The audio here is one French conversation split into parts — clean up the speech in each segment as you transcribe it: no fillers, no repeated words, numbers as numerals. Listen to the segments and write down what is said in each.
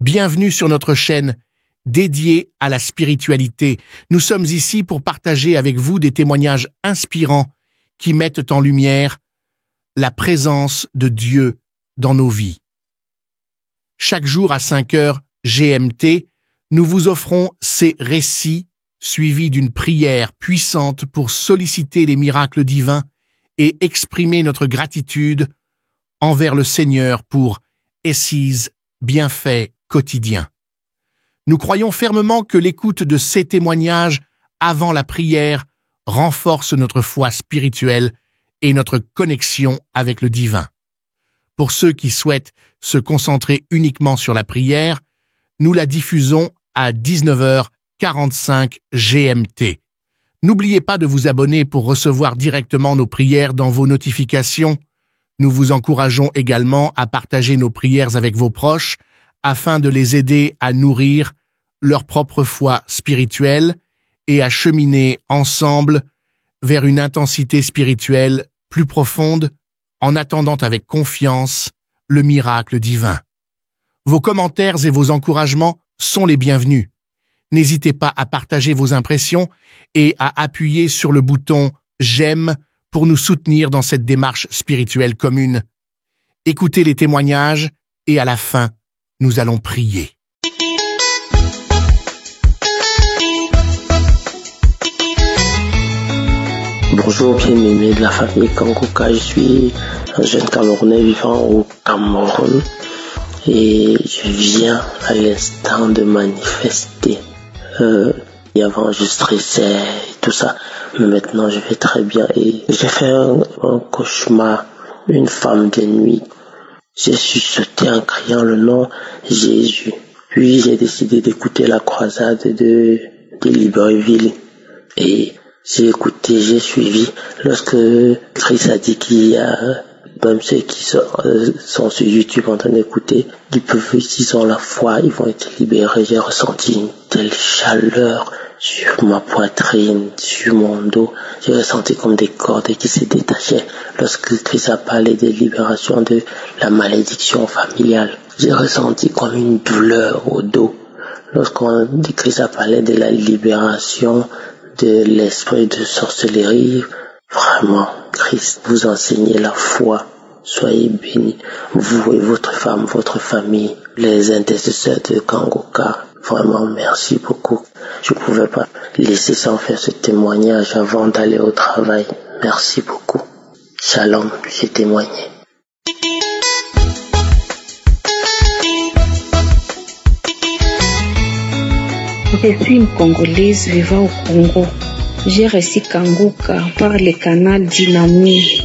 Bienvenue sur notre chaîne dédiée à la spiritualité. Nous sommes ici pour partager avec vous des témoignages inspirants qui mettent en lumière la présence de Dieu dans nos vies. Chaque jour à 5 heures GMT, nous vous offrons ces récits suivis d'une prière puissante pour solliciter les miracles divins et exprimer notre gratitude envers le Seigneur pour His bienfaits quotidiens. Nous croyons fermement que l'écoute de ces témoignages avant la prière renforce notre foi spirituelle et notre connexion avec le divin. Pour ceux qui souhaitent se concentrer uniquement sur la prière, nous la diffusons à 19h45 GMT. N'oubliez pas de vous abonner pour recevoir directement nos prières dans vos notifications. Nous vous encourageons également à partager nos prières avec vos proches afin de les aider à nourrir leur propre foi spirituelle et à cheminer ensemble vers une intensité spirituelle plus profonde en attendant avec confiance le miracle divin. Vos commentaires et vos encouragements sont les bienvenus. N'hésitez pas à partager vos impressions et à appuyer sur le bouton « J'aime » pour nous soutenir dans cette démarche spirituelle commune. Écoutez les témoignages et à la fin, nous allons prier. Bonjour bien-aimés de la famille Kangoka, je suis un jeune Camerounais vivant au Cameroun et je viens à l'instant de manifester. Avant je stressais et tout ça, mais maintenant je vais très bien et j'ai fait un cauchemar, une femme de nuit. J'ai chuchoté en criant le nom Jésus. Puis j'ai décidé d'écouter la croisade de Libreville et j'ai écouté, j'ai suivi. Lorsque Chris a dit qu'il y a même ceux qui sont sur YouTube en train d'écouter, s'ils ont la foi, ils vont être libérés. J'ai ressenti une telle chaleur sur ma poitrine, sur mon dos. J'ai ressenti comme des cordes qui se détachaient. Lorsque Chris a parlé de libération de la malédiction familiale, j'ai ressenti comme une douleur au dos. Chris a parlé de la libération de l'esprit de sorcellerie, vraiment, Christ vous enseignez la foi. Soyez bénis, vous et votre femme, votre famille, les intercesseurs de Kangoka. Vraiment, merci beaucoup. Je ne pouvais pas laisser sans faire ce témoignage avant d'aller au travail. Merci beaucoup. Shalom, j'ai témoigné. Je suis une Congolaise vivant au Congo. J'ai reçu Kangoka par le canal Dynamique.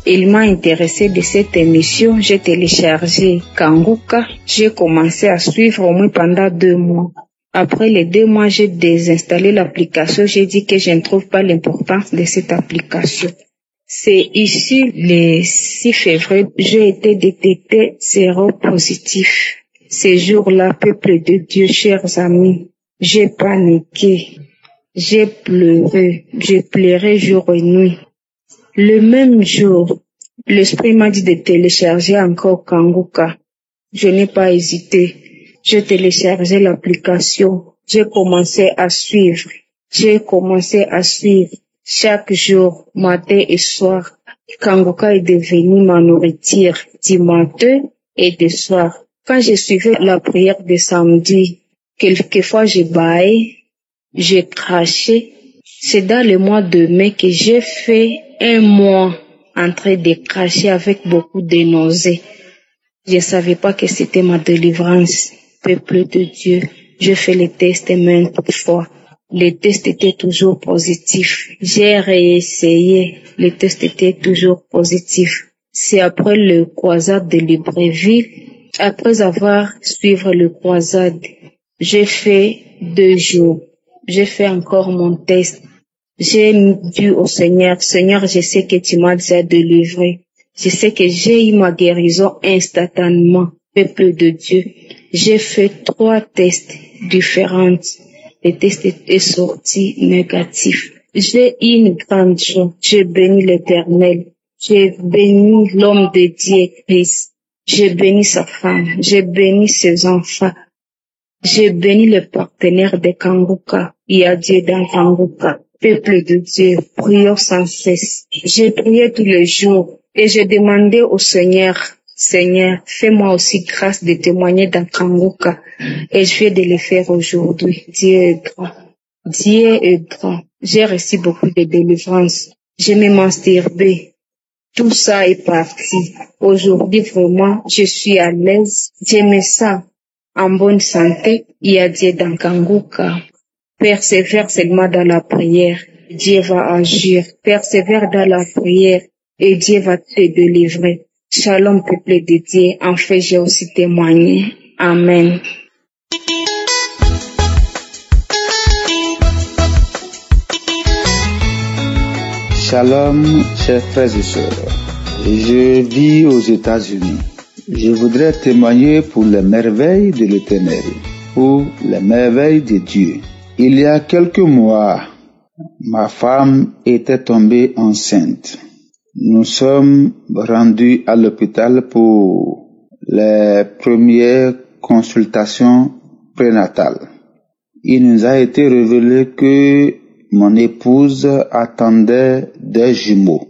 Il m'a intéressé de cette émission. J'ai téléchargé Kangoka. J'ai commencé à suivre au moins pendant 2 mois. Après les 2 mois, j'ai désinstallé l'application. J'ai dit que je ne trouve pas l'importance de cette application. C'est ici, le 6 février, j'ai été détecté séropositif. Ce jour-là, peuple de Dieu, chers amis, j'ai paniqué, j'ai pleuré, j'ai pleuré jour et nuit. Le même jour, l'esprit m'a dit de télécharger encore Kangoka. Je n'ai pas hésité. J'ai téléchargé l'application. J'ai commencé à suivre. Chaque jour, matin et soir. Kangoka est devenu ma nourriture du matin et du soir. Quand je suivais la prière de samedi, quelquefois je bâillais, je crachais. C'est dans le mois de mai que j'ai fait 1 mois en train de cracher avec beaucoup de nausées. Je ne savais pas que c'était ma délivrance. Peuple de Dieu, je fais les tests maintes fois. Les tests étaient toujours positifs. J'ai réessayé. Les tests étaient toujours positifs. C'est après le croisade de Libreville. Après avoir suivi le croisade, j'ai fait 2 jours. J'ai fait encore mon test. J'ai dit au Seigneur, Seigneur, je sais que tu m'as déjà délivré. Je sais que j'ai eu ma guérison instantanément. Peuple de Dieu, j'ai fait 3 tests différents. Les tests étaient sortis négatifs. J'ai eu une grande joie. J'ai béni l'Éternel. J'ai béni l'homme de Dieu, Christ. J'ai béni sa femme. J'ai béni ses enfants. Je bénis les partenaires de Kanguka. Il y a Dieu dans Kanguka. Peuple de Dieu, prions sans cesse. J'ai prié tous les jours et j'ai demandé au Seigneur, Seigneur, fais-moi aussi grâce de témoigner dans Kanguka. Et je vais de le faire aujourd'hui. Dieu est grand. Dieu est grand. J'ai reçu beaucoup de délivrance. Je me masturbais. Tout ça est parti. Aujourd'hui, vraiment, je suis à l'aise. Je me sens en bonne santé. Il y a Dieu dans Kanguka. Persévère seulement dans la prière. Dieu va agir. Persévère dans la prière et Dieu va te délivrer. Shalom, peuple de Dieu. En fait, j'ai aussi témoigné. Amen. Shalom, chers frères et sœurs. Je vis aux États-Unis. Je voudrais témoigner pour les merveilles de l'Éternel, pour les merveilles de Dieu. Il y a quelques mois, ma femme était tombée enceinte. Nous sommes rendus à l'hôpital pour les premières consultations prénatales. Il nous a été révélé que mon épouse attendait des jumeaux.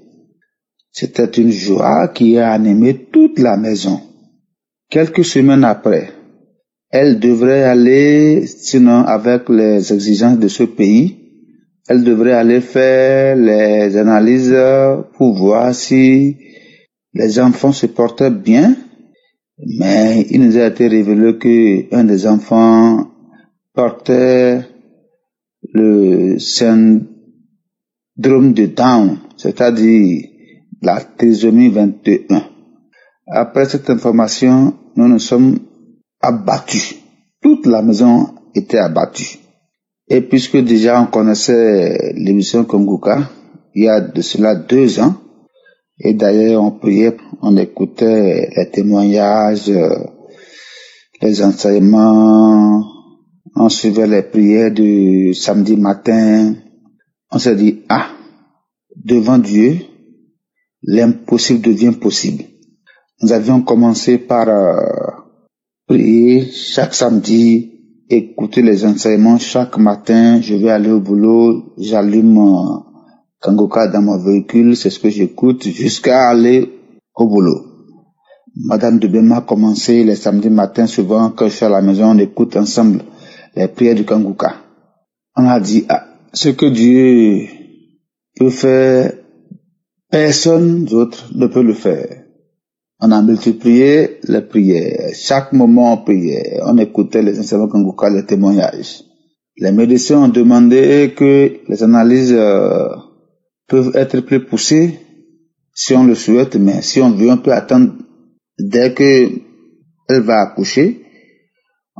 C'était une joie qui a animé toute la maison. Quelques semaines après, elle devrait aller, sinon avec les exigences de ce pays, elle devrait aller faire les analyses pour voir si les enfants se portaient bien. Mais il nous a été révélé qu'un des enfants portait le syndrome de Down, c'est-à-dire la trisomie 21. Après cette information, nous nous sommes abattus. Toute la maison était abattue. Et puisque déjà on connaissait l'émission Kanguka, il y a de cela 2 ans, et d'ailleurs on priait, on écoutait les témoignages, les enseignements, on suivait les prières du samedi matin. On s'est dit, devant Dieu, l'impossible devient possible. Nous avions commencé par prier chaque samedi, écouter les enseignements chaque matin. Je vais aller au boulot, j'allume Kanguka dans mon véhicule, c'est ce que j'écoute jusqu'à aller au boulot. Madame de Bema a commencé les samedis matins, souvent quand je suis à la maison, on écoute ensemble les prières du Kanguka. On a dit, ce que Dieu peut faire, personne d'autre ne peut le faire. On a multiplié les prières. Chaque moment on priait, on écoutait les enseignements Kanguka, les témoignages. Les médecins ont demandé que les analyses peuvent être plus poussées si on le souhaite, mais si on veut, on peut attendre dès que elle va accoucher.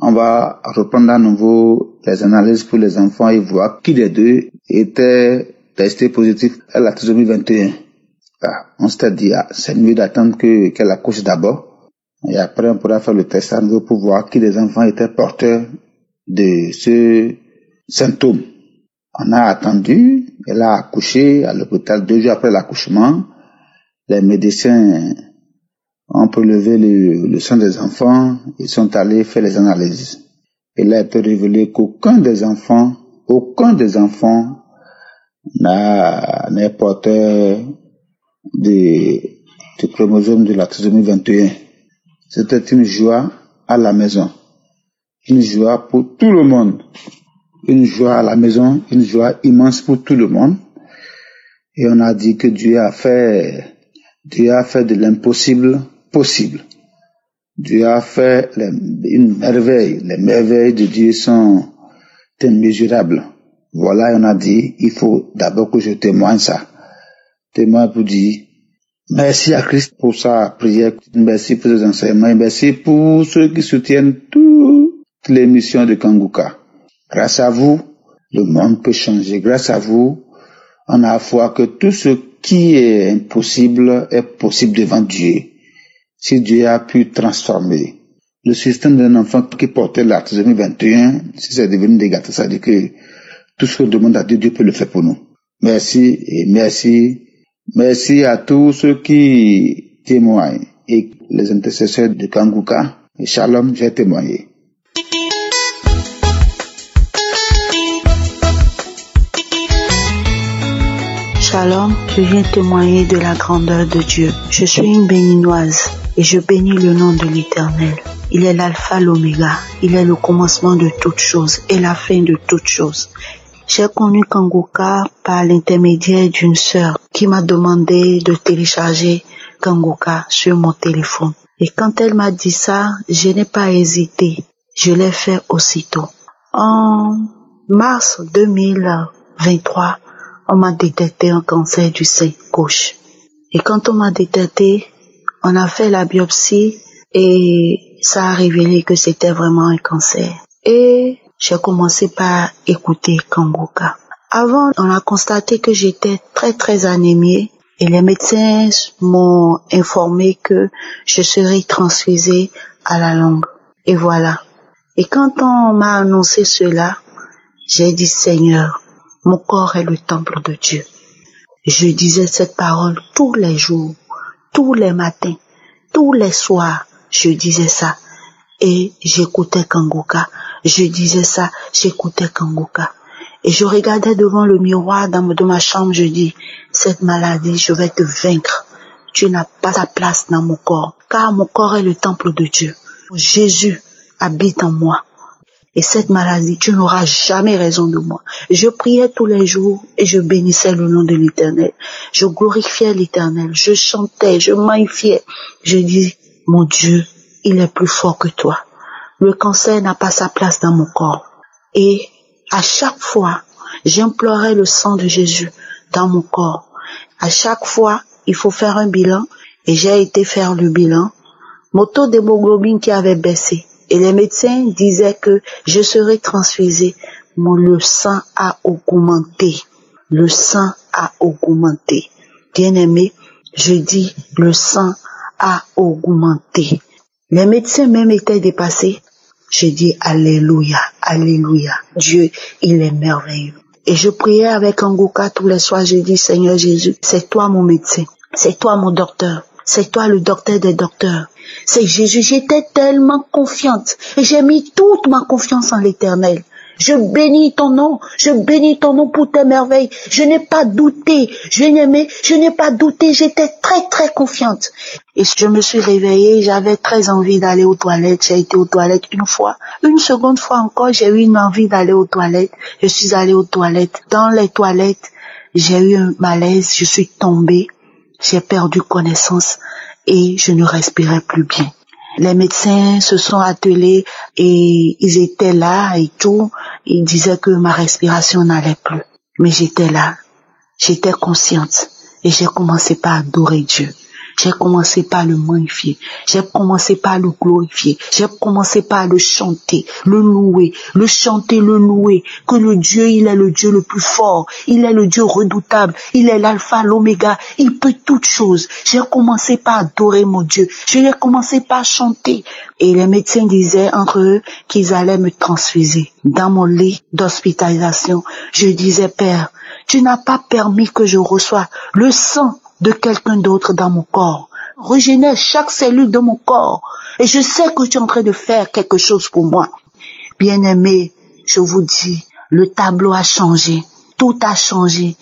On va reprendre à nouveau les analyses pour les enfants et voir qui des deux était testé positif à la trisomie 21. On s'est dit, c'est mieux d'attendre qu'elle accouche d'abord. Et après, on pourra faire le test à nouveau pour voir qui des enfants étaient porteurs de ce symptôme. On a attendu, elle a accouché à l'hôpital 2 jours après l'accouchement. Les médecins ont prélevé le sang des enfants, ils sont allés faire les analyses. Il a été révélé qu'aucun des enfants n'est porteur du chromosome de la trisomie 21. C'était une joie à la maison, une joie pour tout le monde, une joie à la maison, une joie immense pour tout le monde. Et on a dit que Dieu a fait de l'impossible possible. Dieu a fait une merveille. Les merveilles de Dieu sont immesurable. Voilà, on a dit, il faut d'abord que je témoigne ça. Témoigne pour dire, merci à Christ pour sa prière, merci pour ses enseignements, merci pour ceux qui soutiennent toutes les missions de Kanguka. Grâce à vous, le monde peut changer. Grâce à vous, on a foi que tout ce qui est impossible est possible devant Dieu. Si Dieu a pu transformer le système d'un enfant qui portait la trisomie 21, si c'est devenu des gâteaux, ça veut dire que tout ce qu'on demande à Dieu, Dieu peut le faire pour nous. Merci et merci. Merci à tous ceux qui témoignent et les intercesseurs de Kanguka. Et Shalom, j'ai témoigné. Shalom, je viens témoigner de la grandeur de Dieu. Je suis une béninoise et je bénis le nom de l'Éternel. Il est l'alpha, l'oméga. Il est le commencement de toutes choses et la fin de toutes choses. J'ai connu Kangoka par l'intermédiaire d'une sœur qui m'a demandé de télécharger Kangoka sur mon téléphone. Et quand elle m'a dit ça, je n'ai pas hésité. Je l'ai fait aussitôt. En mars 2023, on m'a détecté un cancer du sein gauche. Et quand on m'a détecté, on a fait la biopsie et ça a révélé que c'était vraiment un cancer. Et j'ai commencé par écouter Kangoka. Avant, on a constaté que j'étais très anémiée et les médecins m'ont informé que je serais transfusée à la langue. Et voilà. Et quand on m'a annoncé cela, j'ai dit Seigneur, mon corps est le temple de Dieu. Je disais cette parole tous les jours, tous les matins, tous les soirs, je disais ça. Et j'écoutais Kangoka. Je disais ça, j'écoutais Kangoka. Et je regardais devant le miroir de ma chambre, je dis, cette maladie, je vais te vaincre. Tu n'as pas ta place dans mon corps, car mon corps est le temple de Dieu. Jésus habite en moi. Et cette maladie, tu n'auras jamais raison de moi. Je priais tous les jours et je bénissais le nom de l'Éternel. Je glorifiais l'Éternel. Je chantais, je magnifiais. Je dis, mon Dieu, il est plus fort que toi. Le cancer n'a pas sa place dans mon corps. Et à chaque fois, j'implorais le sang de Jésus dans mon corps. À chaque fois, il faut faire un bilan. Et j'ai été faire le bilan. Mon taux d'hémoglobine qui avait baissé. Et les médecins disaient que je serais transfusée. Le sang a augmenté. Le sang a augmenté. Bien-aimé, je dis le sang a augmenté. Les médecins même étaient dépassés. Je dis alléluia, alléluia. Dieu, il est merveilleux. Et je priais avec Kangoka tous les soirs. Je dis Seigneur Jésus, c'est toi mon médecin. C'est toi mon docteur. C'est toi le docteur des docteurs. C'est Jésus. J'étais tellement confiante. Et j'ai mis toute ma confiance en l'Éternel. Je bénis ton nom. Je bénis ton nom pour tes merveilles. Je n'ai pas douté. Je n'ai pas douté. J'étais très confiante. Et je me suis réveillée. J'avais très envie d'aller aux toilettes. J'ai été aux toilettes une fois. Une seconde fois encore, j'ai eu une envie d'aller aux toilettes. Je suis allée aux toilettes. Dans les toilettes, j'ai eu un malaise. Je suis tombée. J'ai perdu connaissance et je ne respirais plus bien. Les médecins se sont attelés et ils étaient là et tout. Ils disaient que ma respiration n'allait plus. Mais j'étais là, j'étais consciente et j'ai commencé par adorer Dieu. J'ai commencé par le magnifier. J'ai commencé par le glorifier. J'ai commencé par le chanter, le louer, le chanter, le louer. Que le Dieu, il est le Dieu le plus fort. Il est le Dieu redoutable. Il est l'alpha, l'oméga. Il peut toutes choses. J'ai commencé par adorer mon Dieu. J'ai commencé par chanter. Et les médecins disaient entre eux qu'ils allaient me transfuser. Dans mon lit d'hospitalisation, je disais, Père, tu n'as pas permis que je reçoive le sang de quelqu'un d'autre dans mon corps. Régénère chaque cellule de mon corps. Et je sais que tu es en train de faire quelque chose pour moi. Bien-aimé, je vous dis, le tableau a changé. Tout a changé.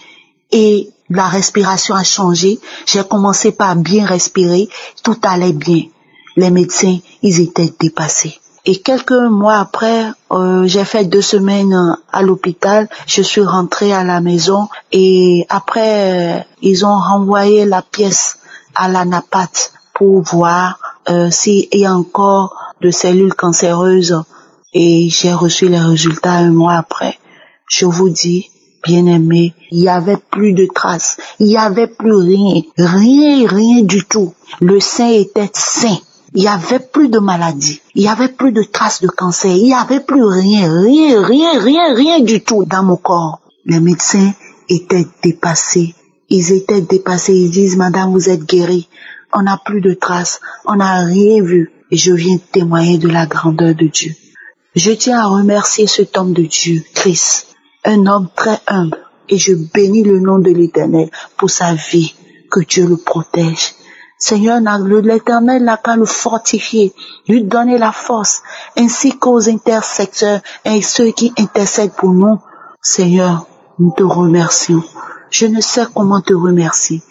Et la respiration a changé. J'ai commencé par bien respirer. Tout allait bien. Les médecins, ils étaient dépassés. Et quelques mois après, j'ai fait 2 semaines à l'hôpital. Je suis rentrée à la maison et après, ils ont renvoyé la pièce à la NAPAT pour voir s'il y a encore de cellules cancéreuses. Et j'ai reçu les résultats 1 mois après. Je vous dis, bien-aimés, il n'y avait plus de traces. Il n'y avait plus rien. Rien du tout. Le sein était sain. Il n'y avait plus de maladie. Il n'y avait plus de traces de cancer. Il n'y avait plus rien du tout dans mon corps. Les médecins étaient dépassés. Ils étaient dépassés. Ils disent, Madame, vous êtes guérie. On n'a plus de traces. On n'a rien vu. Et je viens témoigner de la grandeur de Dieu. Je tiens à remercier cet homme de Dieu, Christ. Un homme très humble. Et je bénis le nom de l'Éternel pour sa vie. Que Dieu le protège. Seigneur, l'Éternel n'a qu'à le fortifier, lui donner la force, ainsi qu'aux intercesseurs et ceux qui intercèdent pour nous. Seigneur, nous te remercions. Je ne sais comment te remercier,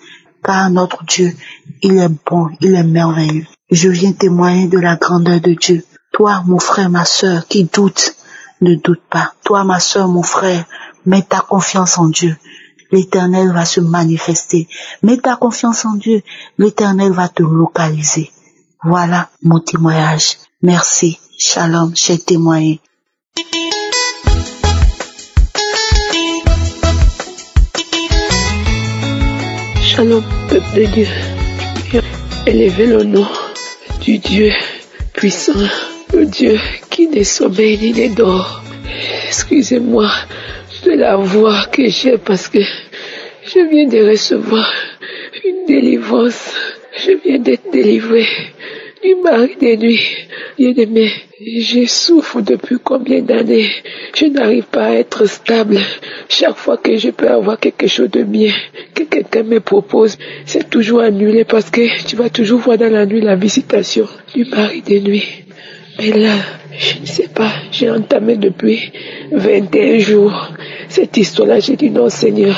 car notre Dieu, il est bon, il est merveilleux. Je viens témoigner de la grandeur de Dieu. Toi, mon frère, ma sœur, qui doute, ne doute pas. Toi, ma sœur, mon frère, mets ta confiance en Dieu. L'Éternel va se manifester. Mets ta confiance en Dieu. L'Éternel va te localiser. Voilà mon témoignage. Merci. Shalom, j'ai témoigné. Shalom, peuple de Dieu. Élevez le nom du Dieu puissant, le Dieu qui ne sommeille ni ne dort. Excusez-moi de la voix que j'ai parce que je viens de recevoir une délivrance. Je viens d'être délivré du mari des nuits. Bien-aimé, je souffre depuis combien d'années? Je n'arrive pas à être stable. Chaque fois que je peux avoir quelque chose de bien, que quelqu'un me propose, c'est toujours annulé parce que tu vas toujours voir dans la nuit la visitation du mari des nuits. Mais là, je ne sais pas, j'ai entamé depuis 21 jours cette histoire-là. J'ai dit non Seigneur,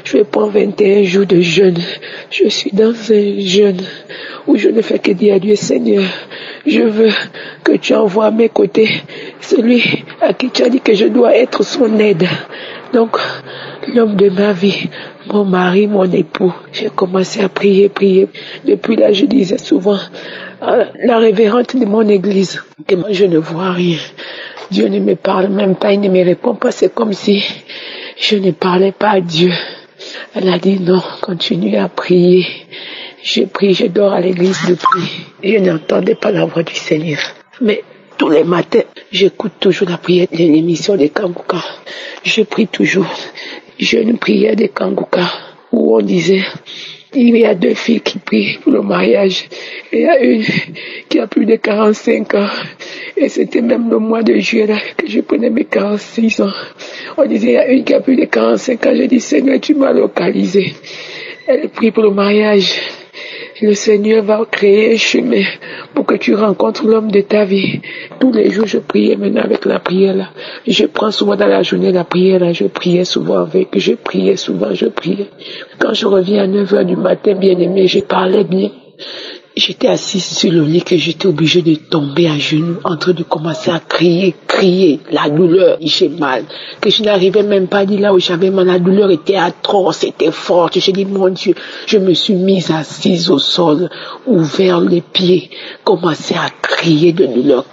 je vais prendre 21 jours de jeûne. Je suis dans un jeûne où je ne fais que dire à Dieu, Seigneur, je veux que tu envoies à mes côtés celui à qui tu as dit que je dois être son aide. Donc, l'homme de ma vie, mon mari, mon époux, j'ai commencé à prier. Depuis là, je disais souvent à la révérende de mon église que moi, je ne vois rien. Dieu ne me parle même pas, il ne me répond pas. C'est comme si je ne parlais pas à Dieu. Elle a dit non, continue à prier. Je prie, je dors à l'église depuis. Je n'entendais pas la voix du Seigneur. Mais tous les matins, j'écoute toujours la prière de l'émission de Kanguka. Je prie toujours. J'ai une prière de Kanguka où on disait, il y a 2 filles qui prient pour le mariage. Il y a une qui a plus de 45 ans. Et c'était même le mois de juillet là, que je prenais mes 46 ans. On disait, il y a une qui a plus de 45 ans. J'ai dit, Seigneur, tu m'as localisé. Elle prie pour le mariage. Le Seigneur va créer un chemin pour que tu rencontres l'homme de ta vie. Tous les jours, je priais maintenant avec la prière là. Je prends souvent dans la journée la prière là. Je priais souvent avec. Je priais souvent. Quand je reviens à 9h du matin, bien aimé, je parlais bien. J'étais assise sur le lit que j'étais obligée de tomber à genoux en train de commencer à crier, la douleur, j'ai mal, que je n'arrivais même pas à dire là où j'avais mal, la douleur était atroce, c'était forte. J'ai dit mon Dieu, je me suis mise assise au sol, ouvert les pieds, commencé à crier de douleur.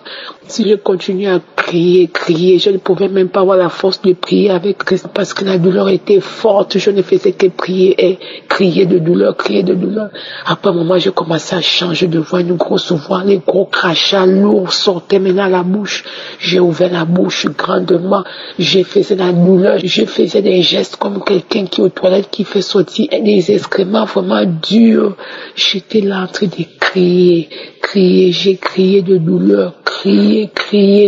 Si je continuais à crier, je ne pouvais même pas avoir la force de prier avec Christ parce que la douleur était forte. Je ne faisais que prier et crier de douleur. Après un moment, je commençais à changer de voix, une grosse voix, les gros crachats lourds sortaient maintenant à la bouche. J'ai ouvert la bouche grandement, je faisais la douleur, je faisais des gestes comme quelqu'un qui est aux toilettes, qui fait sortir des excréments vraiment durs. J'étais là en train de crier, j'ai crié de douleur, crié,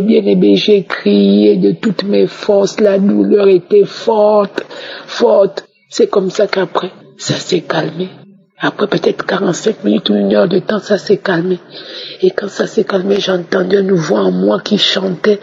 bien aimé, j'ai crié de toutes mes forces, la douleur était forte. C'est comme ça qu'après, ça s'est calmé. Après peut-être 45 minutes ou 1 heure de temps, ça s'est calmé. Et quand ça s'est calmé, j'ai entendu une voix en moi qui chantait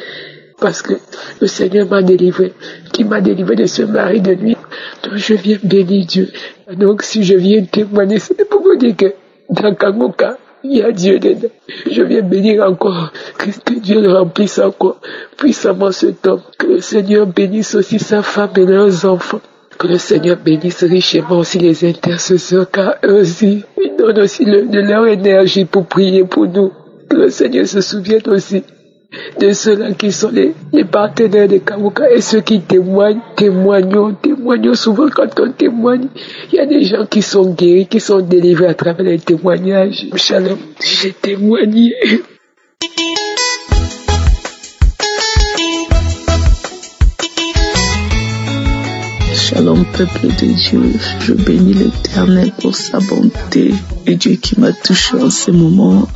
parce que le Seigneur m'a délivré, qui m'a délivré de ce mari de nuit. Donc je viens bénir Dieu. Donc si je viens témoigner, c'est pour vous dire que dans Kanguka, il y a Dieu dedans. Je viens bénir encore. Que Dieu le remplisse encore puissamment cet homme. Que le Seigneur bénisse aussi sa femme et leurs enfants. Que le Seigneur bénisse richement aussi les intercesseurs, car eux aussi, ils donnent aussi de leur énergie pour prier pour nous. Que le Seigneur se souvienne aussi de ceux-là qui sont les partenaires de Kanguka et ceux qui témoignons souvent quand on témoigne. Il y a des gens qui sont guéris, qui sont délivrés à travers les témoignages. Shalom, j'ai témoigné. Shalom, peuple de Dieu, je bénis l'Éternel pour sa bonté et Dieu qui m'a touché en ce moment.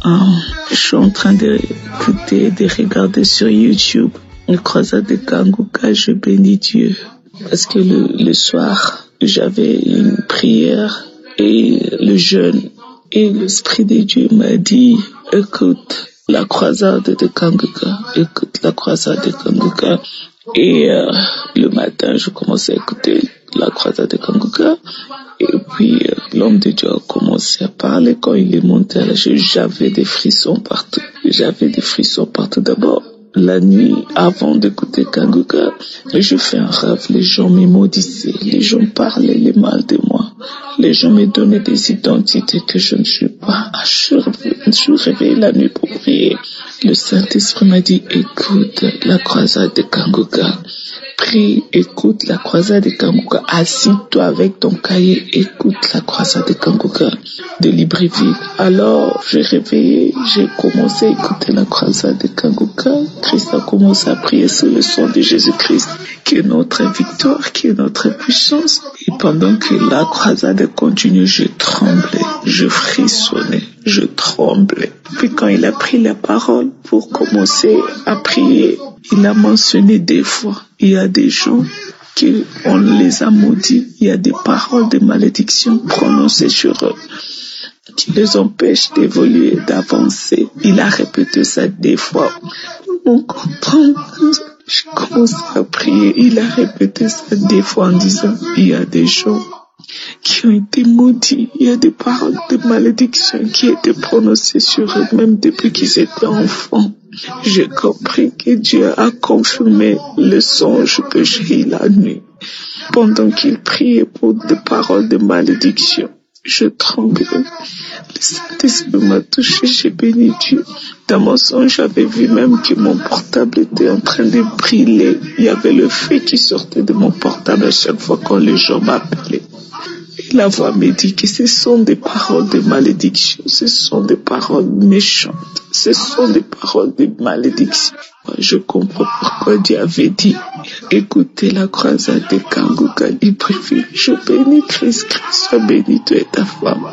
Je suis en train d'écouter, de regarder sur YouTube une croisade de Kanguka. Je bénis Dieu parce que le soir, j'avais une prière et le jeûne et l'Esprit de Dieu m'a dit, écoute la croisade de Kanguka, écoute la croisade de Kanguka. Et le matin, je commençais à écouter la croisade de Kanguka. Et puis, l'homme de Dieu a commencé à parler. Quand il est monté à la chaise, j'avais des frissons partout. D'abord, la nuit, avant d'écouter Kanguka, je fais un rêve. Les gens me maudissaient. Les gens parlaient les mal de moi. Les gens me donnaient des identités que je ne suis pas. Je me réveille la nuit pour prier. Le Saint-Esprit m'a dit, écoute la croisade de Kanguka. Prie, écoute la croisade de Kanguka. Assis-toi avec ton cahier, écoute la croisade de Kanguka de Libreville. Alors, j'ai réveillé, j'ai commencé à écouter la croisade de Kanguka. Christ a commencé à prier sur le sang de Jésus-Christ, qui est notre victoire, qui est notre puissance. Et pendant que la croisade continuait, je tremblais, je frissonnais, je tremblais. Puis quand il a pris la parole pour commencer à prier, il a mentionné des fois, il y a des gens qu'on les a maudits, il y a des paroles de malédiction prononcées sur eux qui les empêchent d'évoluer, d'avancer. Il a répété ça des fois. On comprend. Je commence à prier. Il a répété ça des fois en disant, il y a des gens qui ont été maudits. Il y a des paroles de malédiction qui étaient prononcées sur eux même depuis qu'ils étaient enfants. J'ai compris que Dieu a confirmé le songe que j'ai eu la nuit. Pendant qu'il priait pour des paroles de malédiction, je tremblais. Le Saint-Esprit m'a touché, j'ai béni Dieu. Dans mon songe, j'avais vu même que mon portable était en train de brûler. Il y avait le feu qui sortait de mon portable à chaque fois quand les gens m'appelaient. Et la voix me dit que ce sont des paroles de malédiction, ce sont des paroles méchantes, ce sont des paroles de malédiction. Je comprends pourquoi Dieu avait dit, écoutez la croisade de Kanguka Libreville. Je bénis Christ, sois béni toi et ta femme.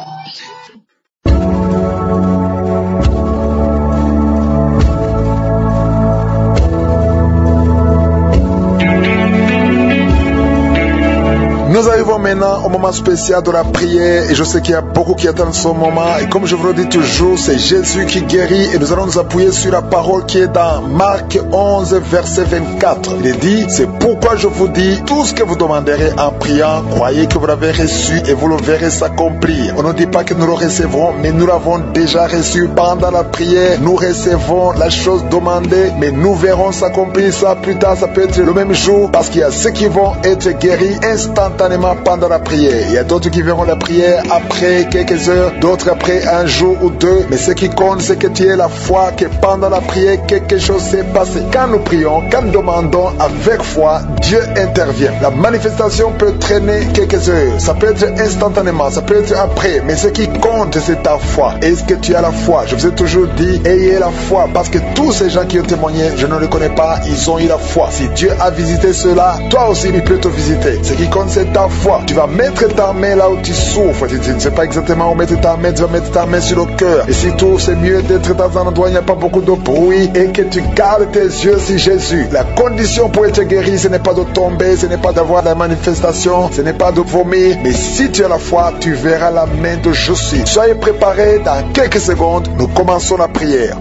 Nous arrivons maintenant au moment spécial de la prière et je sais qu'il y a beaucoup qui attendent ce moment et comme je vous le dis toujours, c'est Jésus qui guérit et nous allons nous appuyer sur la parole qui est dans Marc 11 verset 24. Il est dit, c'est pourquoi je vous dis, tout ce que vous demanderez en priant, croyez que vous l'avez reçu et vous le verrez s'accomplir. On ne dit pas que nous le recevrons, mais nous l'avons déjà reçu pendant la prière. Nous recevons la chose demandée, mais nous verrons s'accomplir ça plus tard. Ça peut être le même jour parce qu'il y a ceux qui vont être guéris instantanément pendant la prière. Il y a d'autres qui verront la prière après quelques heures, d'autres après un jour ou deux. Mais ce qui compte, c'est que tu aies la foi que pendant la prière, quelque chose s'est passé. Quand nous prions, quand nous demandons avec foi, Dieu intervient. La manifestation peut traîner quelques heures. Ça peut être instantanément, ça peut être après. Mais ce qui compte, c'est ta foi. Est-ce que tu as la foi? Je vous ai toujours dit, ayez la foi. Parce que tous ces gens qui ont témoigné, je ne les connais pas, ils ont eu la foi. Si Dieu a visité cela, toi aussi, il peut te visiter. Ce qui compte, c'est ta foi. Tu vas mettre ta main là où tu souffres. Tu ne sais pas exactement où mettre ta main. Tu vas mettre ta main sur le cœur. Et surtout, c'est mieux d'être dans un endroit où il n'y a pas beaucoup de bruit et que tu gardes tes yeux sur Jésus. La condition pour être guéri, ce n'est pas de tomber, ce n'est pas d'avoir la manifestation, ce n'est pas de vomir. Mais si tu as la foi, tu verras la main de Jésus. Soyez préparés. Dans quelques secondes, nous commençons la prière.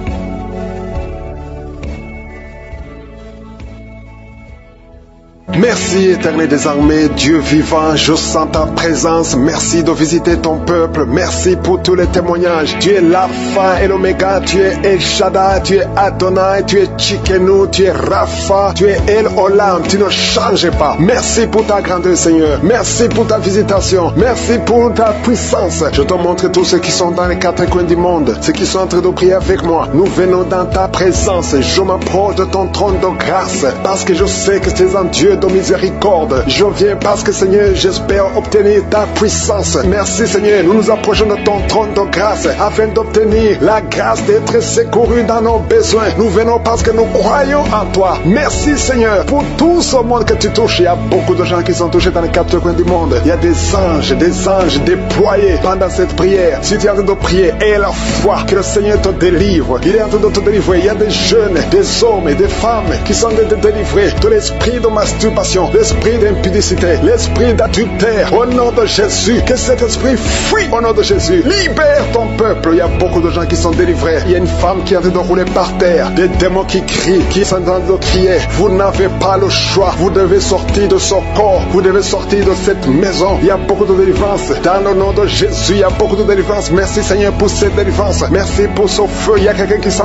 Merci éternel des armées, Dieu vivant, je sens ta présence. Merci de visiter ton peuple. Merci pour tous les témoignages. Tu es l'Alpha et l'Oméga, tu es El Shaddai, tu es Adonai, tu es Tsidkenu, tu es Rapha, tu es El Olam, tu ne changes pas. Merci pour ta grandeur Seigneur. Merci pour ta visitation. Merci pour ta puissance. Je te montre tous ceux qui sont dans les quatre coins du monde, ceux qui sont en train de prier avec moi. Nous venons dans ta présence. Je m'approche de ton trône de grâce parce que je sais que tu es un Dieu de miséricorde. Je viens parce que Seigneur, j'espère obtenir ta puissance. Merci Seigneur, nous nous approchons de ton trône de grâce afin d'obtenir la grâce d'être secourus dans nos besoins. Nous venons parce que nous croyons en toi. Merci Seigneur pour tout ce monde que tu touches. Il y a beaucoup de gens qui sont touchés dans les quatre coins du monde. Il y a des anges déployés pendant cette prière. Si tu es en train de prier, aie la foi que le Seigneur te délivre. Il est en train de te délivrer. Il y a des jeunes, des hommes et des femmes qui sont en train de te délivrer de l'esprit de masturbation, d'usurpation, l'esprit d'impudicité, l'esprit d'adultère, au nom de Jésus, que cet esprit fuit au nom de Jésus. Libère ton peuple. Il y a beaucoup de gens qui sont délivrés. Il y a une femme qui est en train de rouler par terre, des démons qui crient, qui sont en train de crier. Vous n'avez pas le choix. Vous devez sortir de son corps. Vous devez sortir de cette maison. Il y a beaucoup de délivrance. Dans le nom de Jésus, il y a beaucoup de délivrance. Merci Seigneur pour cette délivrance. Merci pour ce feu. Il y a quelqu'un qui sent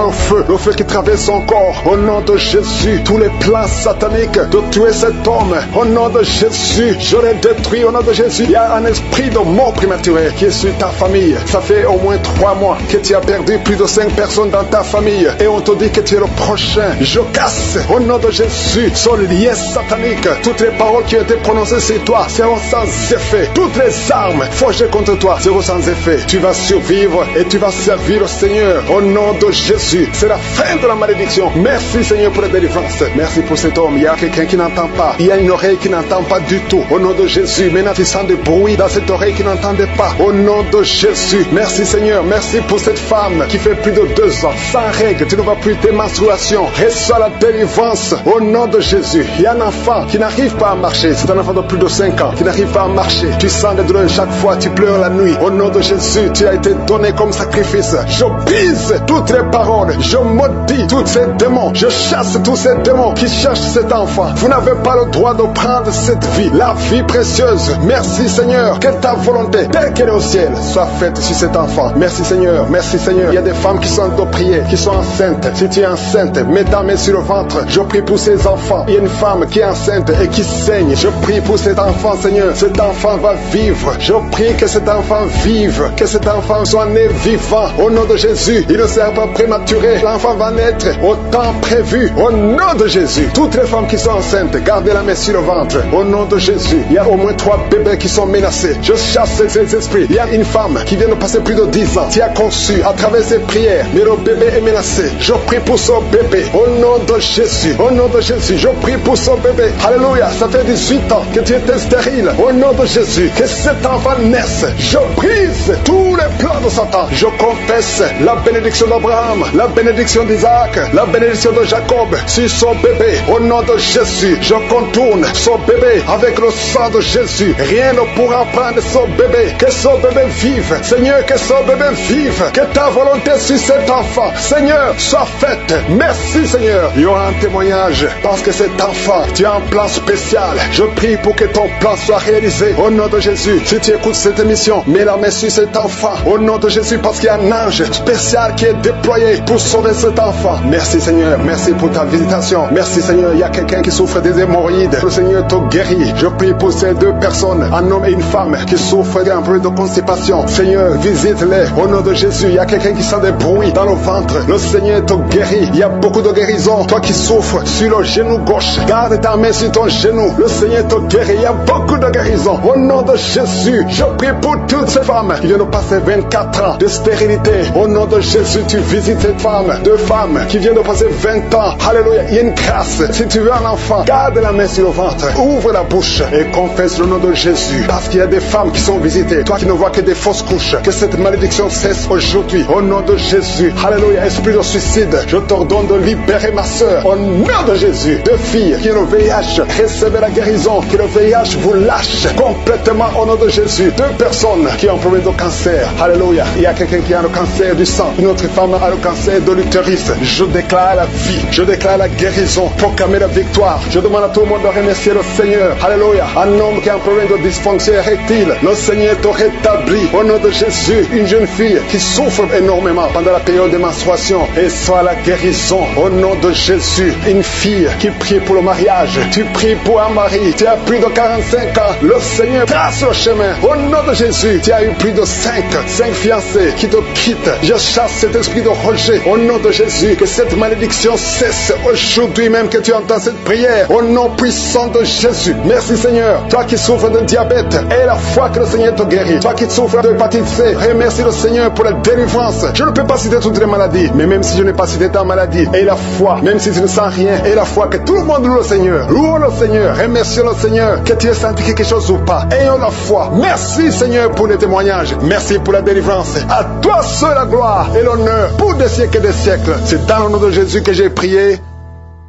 le feu qui traverse son corps. Au nom de Jésus, tous les plans sataniques de tuer cet homme, au nom de Jésus, je les détruis au nom de Jésus. Il y a un esprit de mort prématurée qui est sur ta famille. Ça fait au moins 3 mois que tu as perdu plus de 5 personnes dans ta famille et on te dit que tu es le prochain. Je casse au nom de Jésus ce lien satanique. Toutes les paroles qui ont été prononcées sur toi seront sans effet. Toutes les armes forgées contre toi seront sans effet. Tu vas survivre et tu vas servir le Seigneur au nom de Jésus. C'est la fin de la malédiction. Merci Seigneur pour la délivrance. Merci pour cet homme. Il y a quelqu'un qui n'entend pas. Il y a une oreille qui n'entend pas du tout. Au nom de Jésus. Maintenant tu sens des bruits dans cette oreille qui n'entendait pas. Au nom de Jésus. Merci Seigneur. Merci pour cette femme qui fait plus de 2 ans sans règles. Tu ne vois plus tes menstruations. Reçois la délivrance au nom de Jésus. Il y a un enfant qui n'arrive pas à marcher. C'est un enfant de plus de 5 ans qui n'arrive pas à marcher. Tu sens des douleurs chaque fois. Tu pleures la nuit. Au nom de Jésus, tu as été donné comme sacrifice. Je brise toutes les paroles. Je maudis tous ces démons. Je chasse tous ces démons qui cherchent cet enfant. Vous n'avez pas le droit de prendre cette vie, la vie précieuse. Merci Seigneur, que ta volonté, telle qu'elle est au ciel, soit faite sur cet enfant. Merci Seigneur, merci Seigneur. Il y a des femmes qui sont de prier, qui sont enceintes. Si tu es enceinte, mets ta main sur le ventre. Je prie pour ces enfants. Il y a une femme qui est enceinte et qui saigne. Je prie pour cet enfant Seigneur. Cet enfant va vivre. Je prie que cet enfant vive, que cet enfant soit né vivant. Au nom de Jésus, il ne sera pas prématuré. L'enfant va naître au temps prévu. Au nom de Jésus, toutes les femmes qui sont enceintes, gardez la main sur le ventre. Au nom de Jésus, il y a au moins 3 bébés qui sont menacés. Je chasse ces esprits. Il y a une femme qui vient de passer plus de 10 ans, qui a conçu à travers ses prières, mais le bébé est menacé. Je prie pour son bébé. Au nom de Jésus, au nom de Jésus, je prie pour son bébé. Alléluia, ça fait 18 ans que tu étais stérile. Au nom de Jésus, que cet enfant naisse. Je brise tous les plans de Satan. Je confesse la bénédiction d'Abraham, la bénédiction d'Isaac, la bénédiction de Jacob sur son bébé. Au nom de Jésus, je contourne son bébé avec le sang de Jésus. Rien ne pourra prendre son bébé. Que son bébé vive. Seigneur, que son bébé vive. Que ta volonté sur cet enfant, Seigneur, soit faite. Merci Seigneur. Il y aura un témoignage parce que cet enfant, tu as un plan spécial. Je prie pour que ton plan soit réalisé. Au nom de Jésus, si tu écoutes cette émission, mets la main sur cet enfant. Au nom de Jésus, parce qu'il y a un ange spécial qui est déployé pour sauver cet enfant. Merci Seigneur. Merci pour ta visitation. Merci Seigneur. Il y a quelqu'un qui souffre des hémorroïdes. Le Seigneur te guérit. Je prie pour ces 2 personnes, un homme et une femme, qui souffrent d'un peu de constipation. Seigneur, visite-les. Au nom de Jésus, il y a quelqu'un qui sent des bruits dans le ventre. Le Seigneur te guérit. Il y a beaucoup de guérison. Toi qui souffres sur le genou gauche, garde ta main sur ton genou. Le Seigneur te guérit. Il y a beaucoup de guérison. Au nom de Jésus, je prie pour toutes ces femmes qui viennent de passer 24 ans de stérilité. Au nom de Jésus, tu visites cette femme. 2 femmes qui viennent de passer 20 ans. Alléluia. Il y a une grâce. Si tu veux un enfant, garde la main sur le ventre. Ouvre la bouche et confesse le nom de Jésus. Parce qu'il y a des femmes qui sont visitées. Toi qui ne vois que des fausses couches. Que cette malédiction cesse aujourd'hui. Au nom de Jésus. Alléluia. Esprit de suicide, je t'ordonne de libérer ma soeur. Au nom de Jésus. 2 filles qui ont le VIH, recevez la guérison. Que le VIH vous lâche complètement au nom de Jésus. 2 personnes qui ont un problème de cancer. Alléluia. Il y a quelqu'un qui a le cancer du sang. Une autre femme a le cancer de l'utérus. Je déclare la vie. Je déclare la guérison. Proclamer la victoire. Je demande à tout le monde de remercier le Seigneur. Alléluia. Un homme qui a un problème de dysfonction érectile, le Seigneur te rétablit. Au nom de Jésus. Une jeune fille qui souffre énormément pendant la période de menstruation. Et soit la guérison. Au nom de Jésus. Une fille qui prie pour le mariage. Tu pries pour un mari. Tu as plus de 45 ans. Le Seigneur trace le chemin. Au nom de Jésus. Tu as eu plus de 5 fiancés qui te quittent. Je chasse cet esprit de rejet. Au nom de Jésus. Que cette malédiction cesse aujourd'hui même que tu entends cette prière. Au nom puissant de Jésus. Merci Seigneur. Toi qui souffres de diabète, et la foi que le Seigneur te guérit. Toi qui souffres de hépatite C, remercie le Seigneur pour la délivrance. Je ne peux pas citer toutes les maladies, mais même si je n'ai pas cité ta maladie, et la foi, même si tu ne sens rien, et la foi que tout le monde loue le Seigneur. Loue le Seigneur. Remercie le Seigneur. Que tu aies senti quelque chose ou pas. Ayons la foi. Merci Seigneur pour les témoignages. Merci pour la délivrance. À toi seul la gloire et l'honneur pour des siècles et des siècles. C'est dans le nom de Jésus que j'ai prié.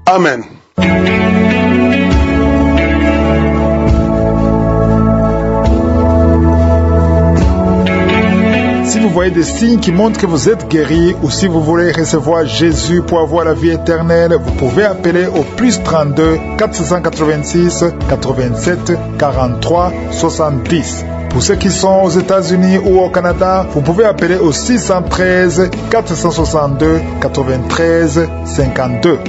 Amen. envoyer des signes qui montrent que vous êtes guéri, ou si vous voulez recevoir Jésus pour avoir la vie éternelle, vous pouvez appeler au plus 32 486 87 43 70. Pour ceux qui sont aux États-Unis ou au Canada, vous pouvez appeler au 613 462 93 52.